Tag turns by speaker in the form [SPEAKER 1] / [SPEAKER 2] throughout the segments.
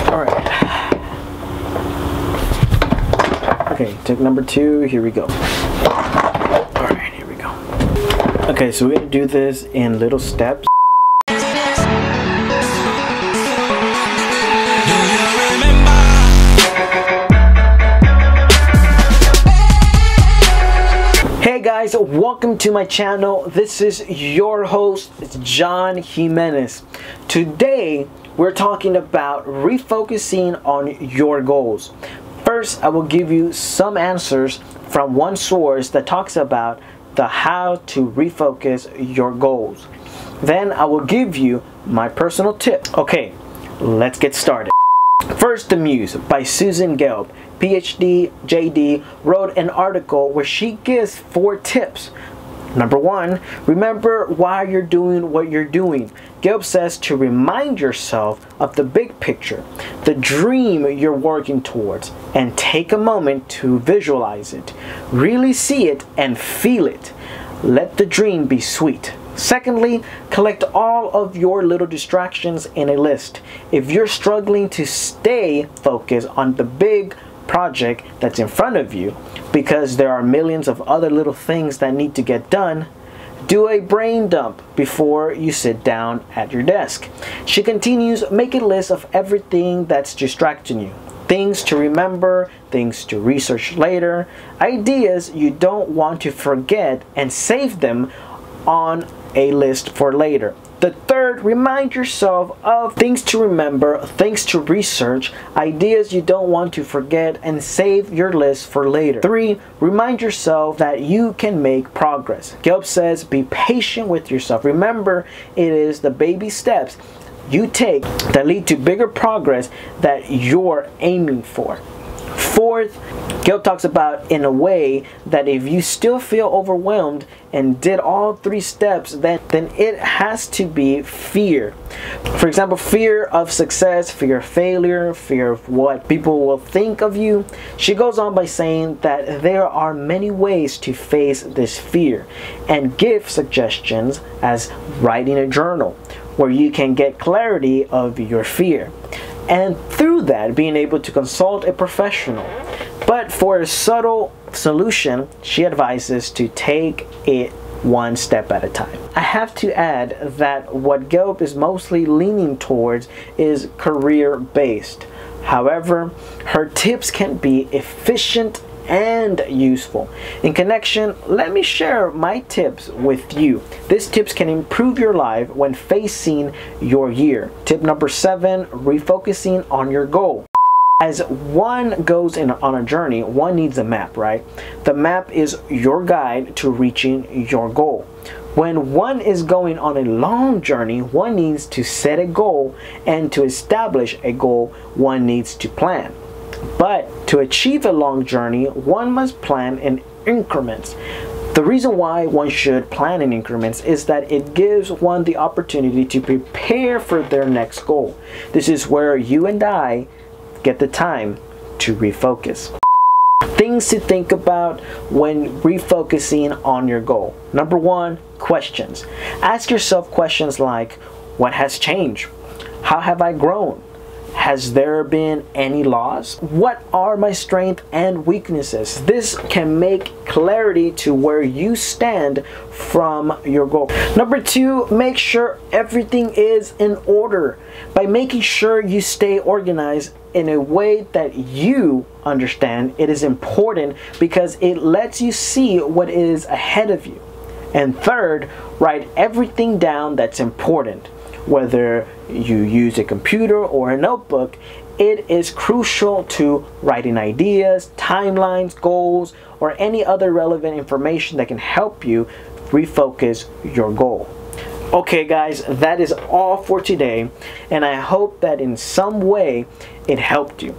[SPEAKER 1] Alright. Okay, tip number 2, here we go. Alright, here we go. Okay, so we're going to do this in little steps. Hey guys, welcome to my channel. This is your host, John Jimenez. Today, we're talking about refocusing on your goals. First, I will give you some answers from one source that talks about the how to refocus your goals. Then I will give you my personal tip. Okay, let's get started. First, The Muse by Susan Gelb, PhD, JD, wrote an article where she gives 4 tips. Number 1, remember why you're doing what you're doing. Gelb says to remind yourself of the big picture, the dream you're working towards, and take a moment to visualize it. Really see it and feel it. Let the dream be sweet. Secondly, collect all of your little distractions in a list. If you're struggling to stay focused on the big project that's in front of you because there are millions of other little things that need to get done, do a brain dump before you sit down at your desk. She continues, make a list of everything that's distracting you. Things to remember, things to research later, ideas you don't want to forget, and save them on a list for later. The third, remind yourself of things to remember, things to research, ideas you don't want to forget, and save your list for later. 3, remind yourself that you can make progress. Gelb says, be patient with yourself. Remember, it is the baby steps you take that lead to bigger progress that you're aiming for. 4th, Gelb talks about in a way that if you still feel overwhelmed and did all 3 steps, then it has to be fear. For example, fear of success, fear of failure, fear of what people will think of you. She goes on by saying that there are many ways to face this fear and give suggestions as writing a journal where you can get clarity of your fear, and through that being able to consult a professional. But for a subtle solution, she advises to take it one step at a time. I have to add that what Gelb is mostly leaning towards is career-based. However, her tips can be efficient and useful. In connection, let me share my tips with you. These tips can improve your life when facing your year. Tip number 7, refocusing on your goal. As one goes on a journey, one needs a map, right? The map is your guide to reaching your goal. When one is going on a long journey, one needs to set a goal, and to establish a goal, one needs to plan. But to achieve a long journey, one must plan in increments. The reason why one should plan in increments is that it gives one the opportunity to prepare for their next goal. This is where you and I get the time to refocus. Things to think about when refocusing on your goal. Number 1, questions. Ask yourself questions like, what has changed? How have I grown? Has there been any loss? What are my strengths and weaknesses? This can make clarity to where you stand from your goal. Number 2, make sure everything is in order. By making sure you stay organized in a way that you understand, it is important because it lets you see what is ahead of you. And third, write everything down that's important. Whether you use a computer or a notebook, it is crucial to writing ideas, timelines, goals, or any other relevant information that can help you refocus your goal. Okay guys, that is all for today, and I hope that in some way it helped you.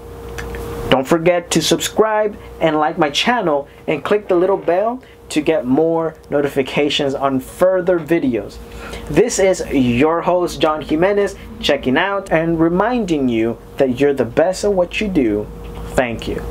[SPEAKER 1] Don't forget to subscribe and like my channel and click the little bell to get more notifications on further videos. This is your host, John Jimenez, checking out and reminding you that you're the best at what you do. Thank you.